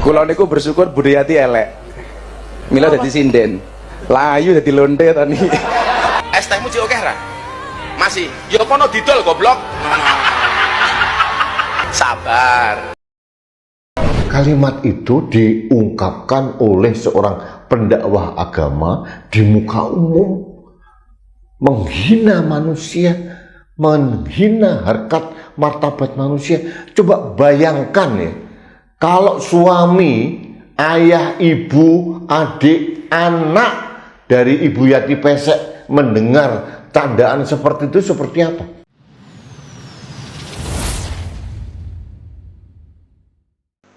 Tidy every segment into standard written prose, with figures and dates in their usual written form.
Kula niku bersyukur Budayati elek. Mila dadi sinden. Layu dadi lonte to niki. Es tehmu cik akeh ra? Masih. Ya kono didol goblok. Sabar. Kalimat itu diungkapkan oleh seorang pendakwah agama di muka umum, menghina manusia, menghina harkat martabat manusia. Coba bayangkan ya, kalau suami, ayah, ibu, adik, anak dari Ibu Yati Pesek mendengar candaan seperti itu seperti apa?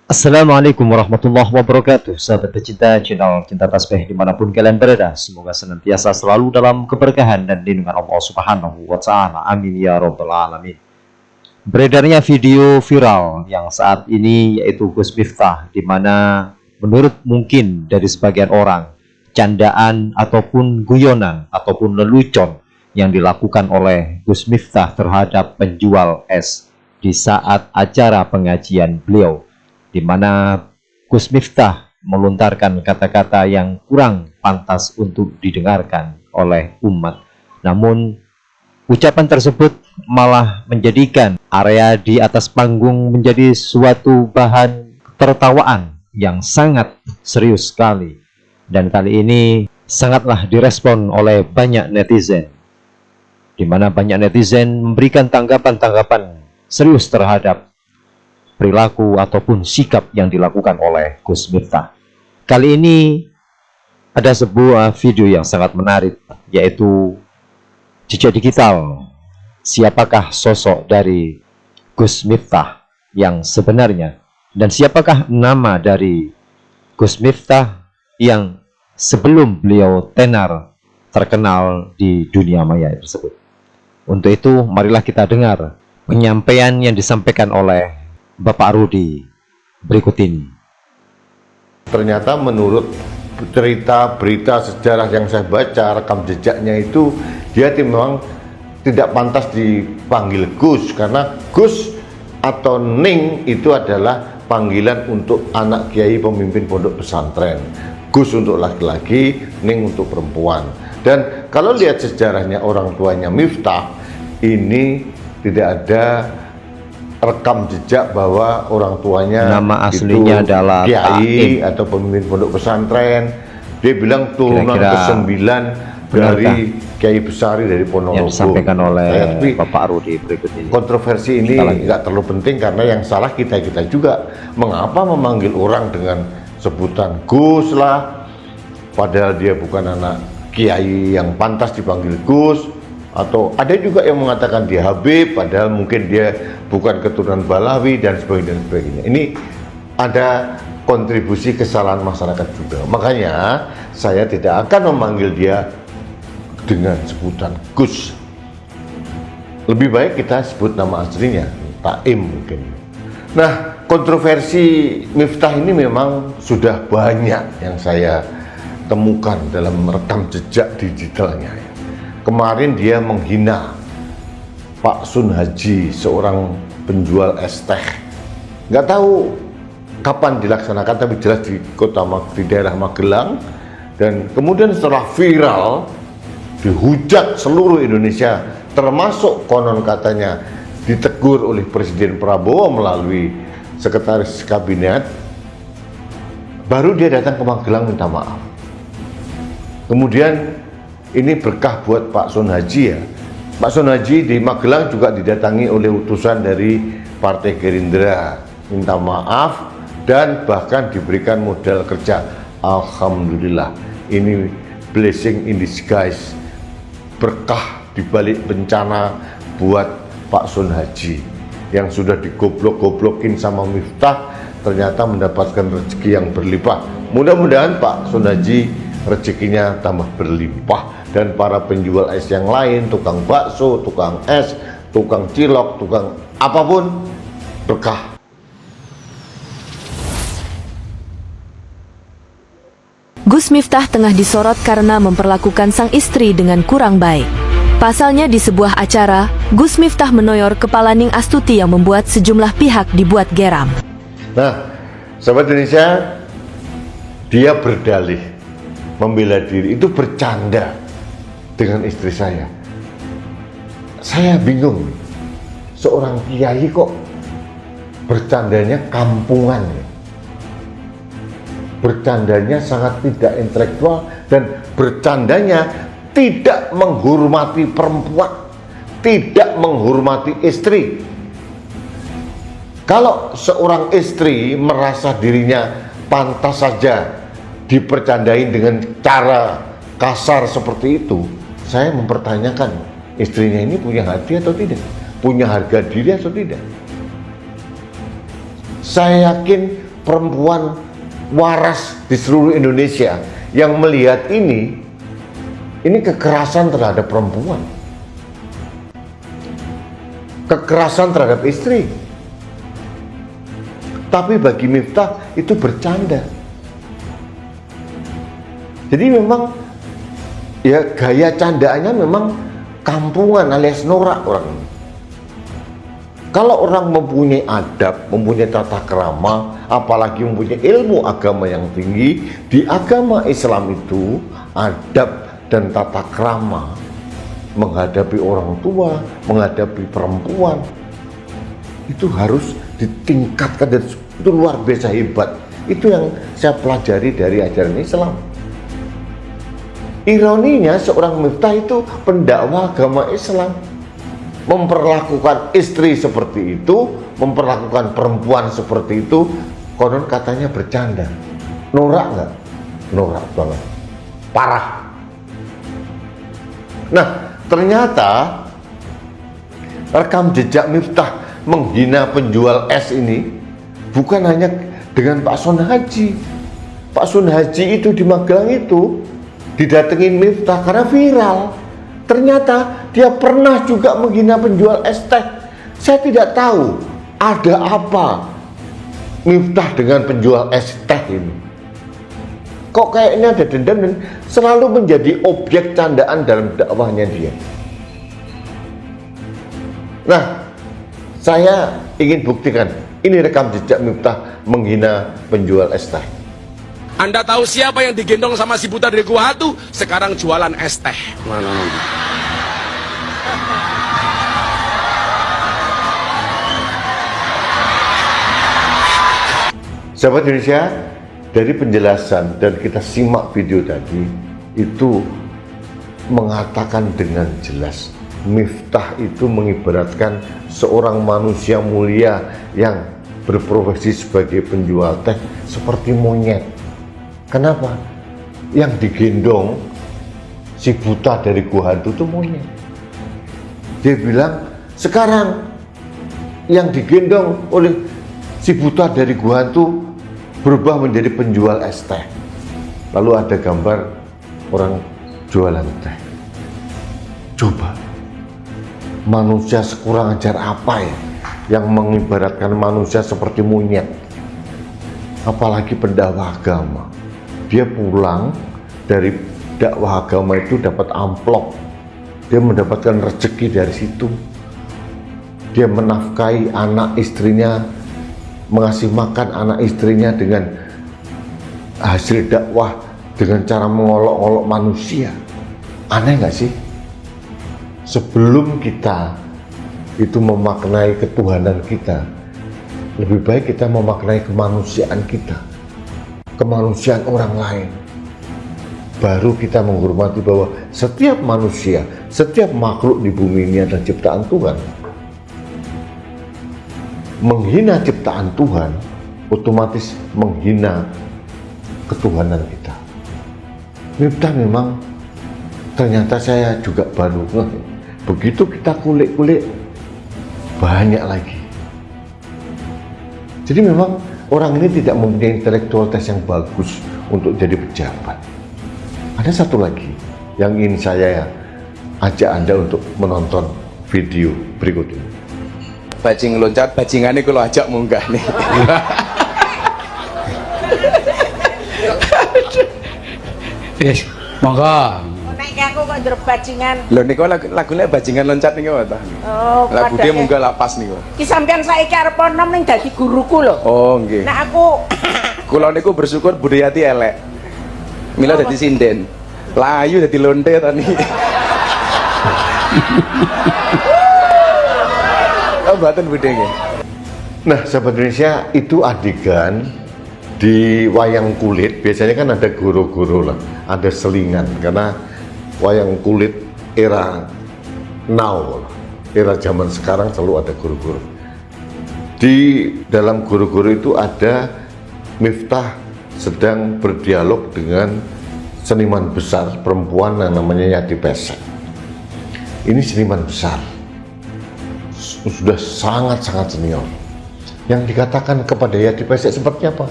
Assalamualaikum warahmatullahi wabarakatuh. Sahabat pecinta channel Cinta Tasbih dimanapun kalian berada, semoga senantiasa selalu dalam keberkahan dan lindungan Allah Subhanahu wa Ta'ala. Amin ya Rabbal Alamin. Beredarnya video viral yang saat ini yaitu Gus Miftah, di mana menurut mungkin dari sebagian orang candaan ataupun guyonan ataupun lelucon yang dilakukan oleh Gus Miftah terhadap penjual es di saat acara pengajian beliau, di mana Gus Miftah melontarkan kata-kata yang kurang pantas untuk didengarkan oleh umat. Namun ucapan tersebut malah menjadikan area di atas panggung menjadi suatu bahan tertawaan yang sangat serius sekali. Dan kali ini sangatlah direspon oleh banyak netizen, di mana banyak netizen memberikan tanggapan-tanggapan serius terhadap perilaku ataupun sikap yang dilakukan oleh Gus Miftah. Kali ini ada sebuah video yang sangat menarik, yaitu jejak digital. Siapakah sosok dari Gus Miftah yang sebenarnya, dan siapakah nama dari Gus Miftah yang sebelum beliau tenar terkenal di dunia maya tersebut. Untuk itu marilah kita dengar penyampaian yang disampaikan oleh Bapak Rudi berikut ini. Ternyata menurut cerita, berita, sejarah yang saya baca, rekam jejaknya itu, dia memang tidak pantas dipanggil Gus, karena Gus atau Ning itu adalah panggilan untuk anak kiai pemimpin pondok pesantren. Gus untuk laki-laki, Ning untuk perempuan. Dan kalau lihat sejarahnya orang tuanya Miftah, ini tidak ada rekam jejak bahwa orang tuanya nama aslinya itu adalah kiai atau pemimpin pondok pesantren. Dia bilang turunan ke-9 dari Kiai Besari dari Ponorogo. Yang disampaikan oleh Bapak Rudi berikut ini. Kontroversi ini nggak terlalu penting, karena yang salah kita juga. Mengapa memanggil orang dengan sebutan Gus lah, padahal dia bukan anak kiai yang pantas dipanggil Gus. Atau ada juga yang mengatakan dia Habib, padahal mungkin dia bukan keturunan Balawi dan sebagainya. Ini ada kontribusi kesalahan masyarakat juga. Makanya saya tidak akan memanggil dia dengan sebutan Gus. Lebih baik kita sebut nama aslinya, Taim mungkin. Nah, kontroversi Miftah ini memang sudah banyak yang saya temukan dalam rekam jejak digitalnya. Kemarin dia menghina Pak Sun Haji, seorang penjual es teh. Nggak tahu kapan dilaksanakan, tapi jelas di daerah Magelang. Dan kemudian setelah viral, dihujat seluruh Indonesia, termasuk konon katanya ditegur oleh Presiden Prabowo melalui Sekretaris Kabinet. Baru dia datang ke Magelang minta maaf. Kemudian ini berkah buat Pak Sun Haji ya. Pak Sun Haji di Magelang juga didatangi oleh utusan dari Partai Gerindra, minta maaf dan bahkan diberikan modal kerja. Alhamdulillah, ini blessing in disguise, berkah dibalik bencana buat Pak Sun Haji yang sudah digoblok-goblokin sama Miftah, ternyata mendapatkan rezeki yang berlimpah. Mudah-mudahan Pak Sun Haji rezekinya tambah berlimpah, dan para penjual es yang lain, tukang bakso, tukang es, tukang cilok, tukang apapun, berkah. Gus Miftah tengah disorot karena memperlakukan sang istri dengan kurang baik. Pasalnya di sebuah acara, Gus Miftah menoyor kepala Ning Astuti yang membuat sejumlah pihak dibuat geram. Nah, Sahabat Indonesia, dia berdalih membela diri itu bercanda dengan istri saya. Saya bingung, seorang kiai kok bercandanya kampungan, bercandanya sangat tidak intelektual, dan bercandanya tidak menghormati perempuan, tidak menghormati istri. Kalau seorang istri merasa dirinya pantas saja dipercandain dengan cara kasar seperti itu, saya mempertanyakan, istrinya ini punya hati atau tidak? Punya harga diri atau tidak? Saya yakin perempuan waras di seluruh Indonesia yang melihat ini kekerasan terhadap perempuan, kekerasan terhadap istri. Tapi bagi Miftah itu bercanda. Jadi memang ya gaya candaannya memang kampungan alias norak orang ini. Kalau orang mempunyai adab, mempunyai tata krama, apalagi mempunyai ilmu agama yang tinggi, di agama Islam itu adab dan tata krama menghadapi orang tua, menghadapi perempuan itu harus ditingkatkan, dan itu luar biasa hebat. Itu yang saya pelajari dari ajaran Islam. Ironinya seorang Miftah itu pendakwah agama Islam, memperlakukan istri seperti itu, memperlakukan perempuan seperti itu, konon katanya bercanda. Norak nggak? Norak banget, parah. Nah, ternyata rekam jejak Miftah menghina penjual es ini bukan hanya dengan Pak Sun Haji. Pak Sun Haji itu di Magelang itu didatengin Miftah karena viral. Ternyata dia pernah juga menghina penjual es teh. Saya tidak tahu ada apa Miftah dengan penjual es teh ini. Kok kayaknya ada dendam dan selalu menjadi objek candaan dalam dakwahnya dia. Nah, saya ingin buktikan. Ini rekam jejak Miftah menghina penjual es teh. Anda tahu siapa yang digendong sama si buta dari Gua Hatu? Sekarang jualan es teh. Mana? Sahabat Indonesia, dari penjelasan dan kita simak video tadi, itu mengatakan dengan jelas Miftah itu mengibaratkan seorang manusia mulia yang berprofesi sebagai penjual teh seperti monyet. Kenapa? Yang digendong si buta dari Gua Hantu itu monyet. Dia bilang sekarang yang digendong oleh si buta dari Gua Hantu berubah menjadi penjual es teh. Lalu ada gambar orang jualan teh. Coba, manusia sekurang ajar apa ya yang mengibaratkan manusia seperti monyet? Apalagi pendakwah agama. Dia pulang dari dakwah agama itu dapat amplop. Dia mendapatkan rezeki dari situ. Dia menafkahi anak istrinya, mengasih makan anak istrinya dengan hasil dakwah, dengan cara mengolok-olok manusia. Aneh nggak sih? Sebelum kita itu memaknai ketuhanan kita, lebih baik kita memaknai kemanusiaan kita, kemanusiaan orang lain. Baru kita menghormati bahwa setiap manusia, setiap makhluk di bumi ini adalah ciptaan Tuhan. Menghina ciptaan Tuhan otomatis menghina ketuhanan kita. Miftah memang ternyata saya juga baru ngeh. Begitu kita kulik-kulik banyak lagi. Jadi memang orang ini tidak mempunyai intelektualitas yang bagus untuk jadi pejabat. Ada satu lagi yang ingin saya ajak Anda untuk menonton video berikut ini. Bajing loncat, bajingannya kalau ajak munggah nih. Yes, monggo. Nek aku kok njero bajingan. Lho niku lagune bajingan loncat niku ta. Oh, lagu dia munggah lapas niku. Ki sampean saiki arep nom ning dadi guruku lho. Oh, nggih. Nek aku Kula niku bersyukur Budayati elek. Mila dadi sinden. Layu dadi lonte to niki. Oh, mboten Budhe nggih. Nah, sahabat Indonesia, itu adegan di wayang kulit. Biasanya kan ada goro-goro lah, ada selingan, karena wayang kulit era now, era zaman sekarang selalu ada goro-goro. Di dalam goro-goro itu ada Miftah sedang berdialog dengan seniman besar perempuan yang namanya Yati Pesek. Ini seniman besar, sudah sangat-sangat senior. Yang dikatakan kepada Yati Pesek seperti apa?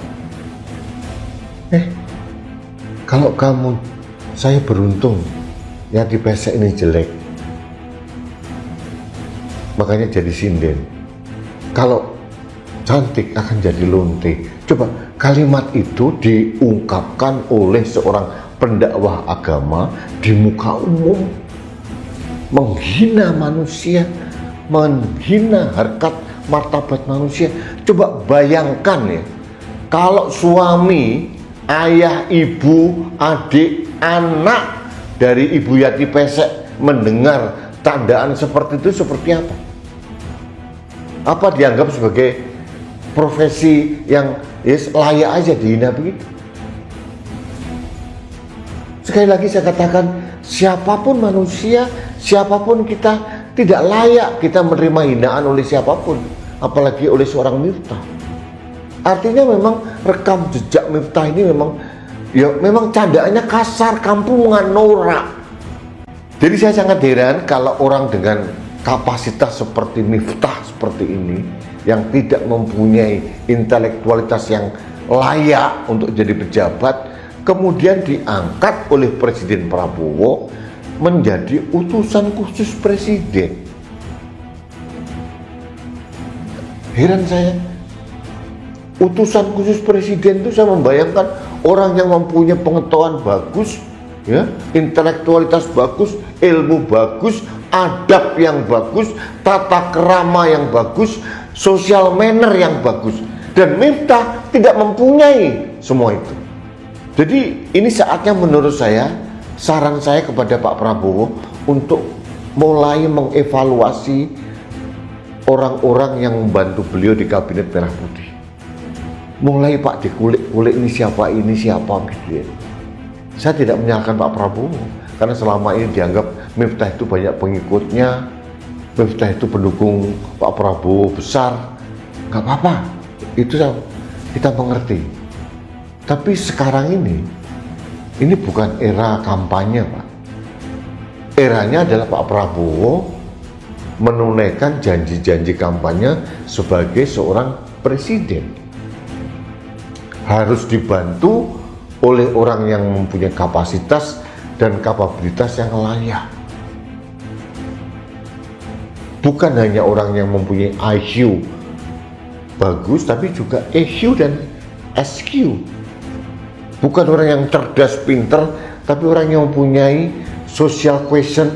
Kalau kamu, saya beruntung Yati Pesek ini jelek, makanya jadi sinden. Kalau cantik akan jadi lonte. Coba kalimat itu diungkapkan oleh seorang pendakwah agama di muka umum, menghina manusia, menghina harkat martabat manusia. Coba bayangkan ya, kalau suami, ayah, ibu, adik, anak dari Ibu Yati Pesek mendengar tandaan seperti itu, seperti apa? Apa dianggap sebagai profesi yang layak aja dihina begitu? Sekali lagi saya katakan, siapapun manusia, siapapun kita, tidak layak kita menerima hinaan oleh siapapun, apalagi oleh seorang Miftah. Artinya memang rekam jejak Miftah ini memang candaannya kasar, kampungan, norak. Jadi saya sangat heran kalau orang dengan kapasitas seperti Miftah seperti ini, yang tidak mempunyai intelektualitas yang layak untuk jadi pejabat, kemudian diangkat oleh Presiden Prabowo menjadi utusan khusus presiden. Heran saya, utusan khusus presiden itu saya membayangkan orang yang mempunyai pengetahuan bagus, ya, intelektualitas bagus, ilmu bagus, adab yang bagus, tata kerama yang bagus, social manner yang bagus. Dan Miftah tidak mempunyai semua itu. Jadi ini saatnya menurut saya, saran saya kepada Pak Prabowo untuk mulai mengevaluasi orang-orang yang membantu beliau di Kabinet Merah Putih. Mulai Pak dikulik-kulik ini siapa gitu ya. Saya tidak menyalahkan Pak Prabowo, karena selama ini dianggap Miftah itu banyak pengikutnya, Miftah itu pendukung Pak Prabowo besar. Gak apa-apa, itu kita mengerti. Tapi sekarang ini bukan era kampanye, Pak. Eranya adalah Pak Prabowo menunaikan janji-janji kampanye sebagai seorang presiden. Harus dibantu oleh orang yang mempunyai kapasitas dan kapabilitas yang layak. Bukan hanya orang yang mempunyai IQ bagus, tapi juga EQ dan SQ. Bukan orang yang cerdas, pinter, tapi orang yang mempunyai social question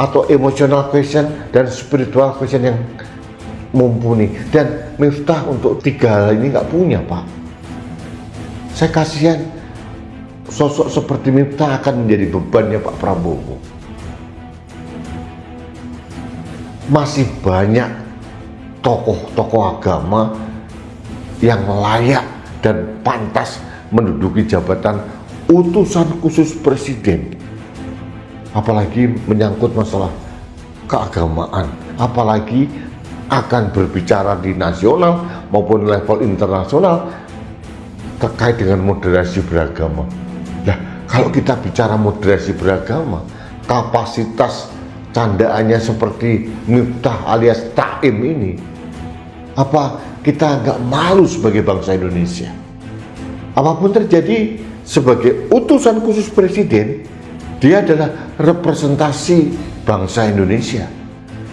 atau emotional question dan spiritual question yang mumpuni. Dan Miftah untuk tiga hal ini nggak punya, Pak. Saya kasihan sosok seperti Miftah akan menjadi bebannya Pak Prabowo. Masih banyak tokoh-tokoh agama yang layak dan pantas menduduki jabatan utusan khusus presiden, apalagi menyangkut masalah keagamaan, apalagi akan berbicara di nasional maupun level internasional terkait dengan moderasi beragama. Nah, kalau kita bicara moderasi beragama, kapasitas candaannya seperti Miftah alias Taim ini, apa kita nggak malu sebagai bangsa Indonesia? Apapun terjadi, sebagai utusan khusus presiden, dia adalah representasi bangsa Indonesia.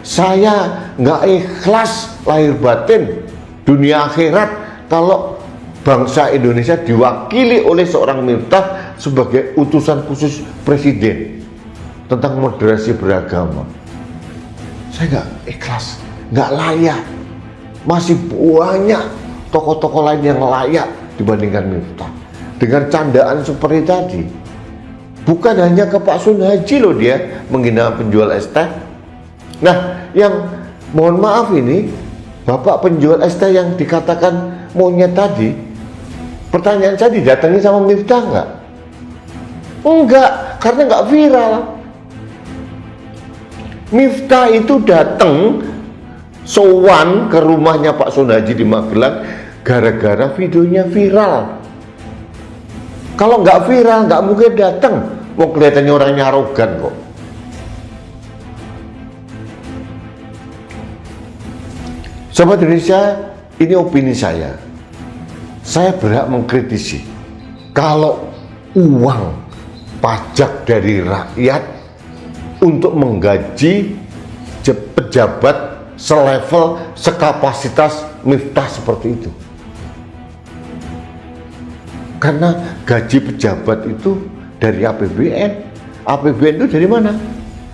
Saya nggak ikhlas lahir batin dunia akhirat kalau bangsa Indonesia diwakili oleh seorang Miftah sebagai utusan khusus presiden tentang moderasi beragama. Saya nggak ikhlas, nggak layak. Masih banyak tokoh-tokoh lain yang layak dibandingkan Miftah. Dengan candaan seperti tadi. Bukan hanya ke Pak Sun Haji loh dia menghina penjual es teh. Nah, yang mohon maaf ini, Bapak penjual es teh yang dikatakan monyet tadi, pertanyaan saya, didatangi sama Miftah enggak? Enggak, karena enggak viral. Miftah itu datang sowan ke rumahnya Pak Sun Haji di Magelang gara-gara videonya viral. Kalau nggak viral nggak mungkin datang. Mau kelihatannya orangnya arogan kok. Sobat Indonesia, ini opini saya. Saya berhak mengkritisi kalau uang pajak dari rakyat untuk menggaji pejabat selevel, sekapasitas Miftah seperti itu. Karena gaji pejabat itu dari APBN. APBN itu dari mana?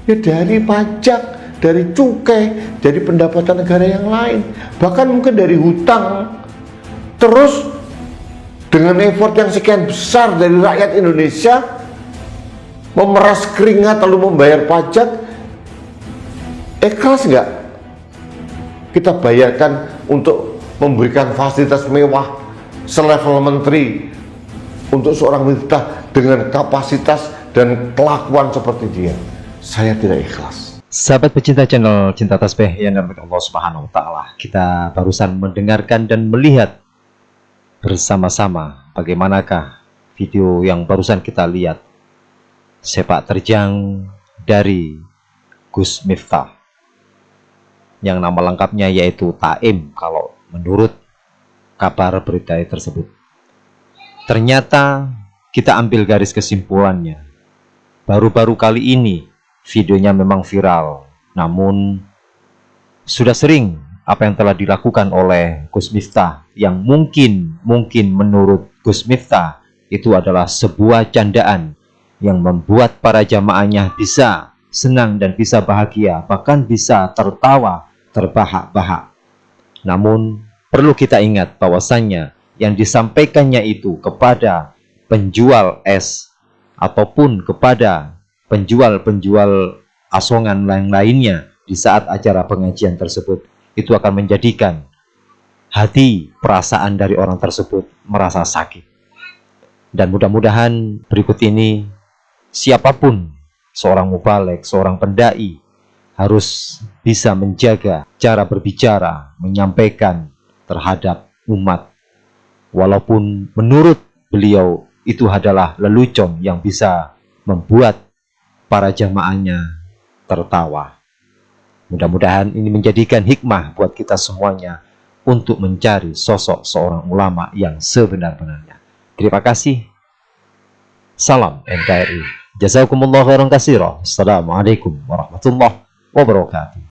Ya dari pajak, dari cukai, dari pendapatan negara yang lain, bahkan mungkin dari hutang. Terus dengan effort yang sekian besar dari rakyat Indonesia, memeras keringat lalu membayar pajak, ikhlas nggak kita bayarkan untuk memberikan fasilitas mewah selevel menteri untuk seorang Miftah dengan kapasitas dan kelakuan seperti dia? Saya tidak ikhlas. Sahabat pecinta channel Cinta Tasbih yang dirahmati Allah Subhanahu wa Ta'ala, kita barusan mendengarkan dan melihat bersama-sama bagaimanakah video yang barusan kita lihat, sepak terjang dari Gus Miftah yang nama lengkapnya yaitu Taim kalau menurut kabar berita tersebut. Ternyata kita ambil garis kesimpulannya, baru-baru kali ini videonya memang viral, namun sudah sering apa yang telah dilakukan oleh Gus Miftah yang mungkin menurut Gus Miftah itu adalah sebuah candaan yang membuat para jamaahnya bisa senang dan bisa bahagia, bahkan bisa tertawa terbahak-bahak. Namun perlu kita ingat bahwasannya yang disampaikannya itu kepada penjual es ataupun kepada penjual-penjual asongan lainnya di saat acara pengajian tersebut, itu akan menjadikan hati perasaan dari orang tersebut merasa sakit. Dan mudah-mudahan berikut ini siapapun, seorang mubalek, seorang pendai, harus bisa menjaga cara berbicara, menyampaikan terhadap umat. Walaupun menurut beliau itu adalah lelucon yang bisa membuat para jamaahnya tertawa. Mudah-mudahan ini menjadikan hikmah buat kita semuanya untuk mencari sosok seorang ulama yang sebenar-benarnya. Terima kasih. Salam NKRI. Jazakumullah khairan katsira. Assalamualaikum warahmatullahi wabarakatuh.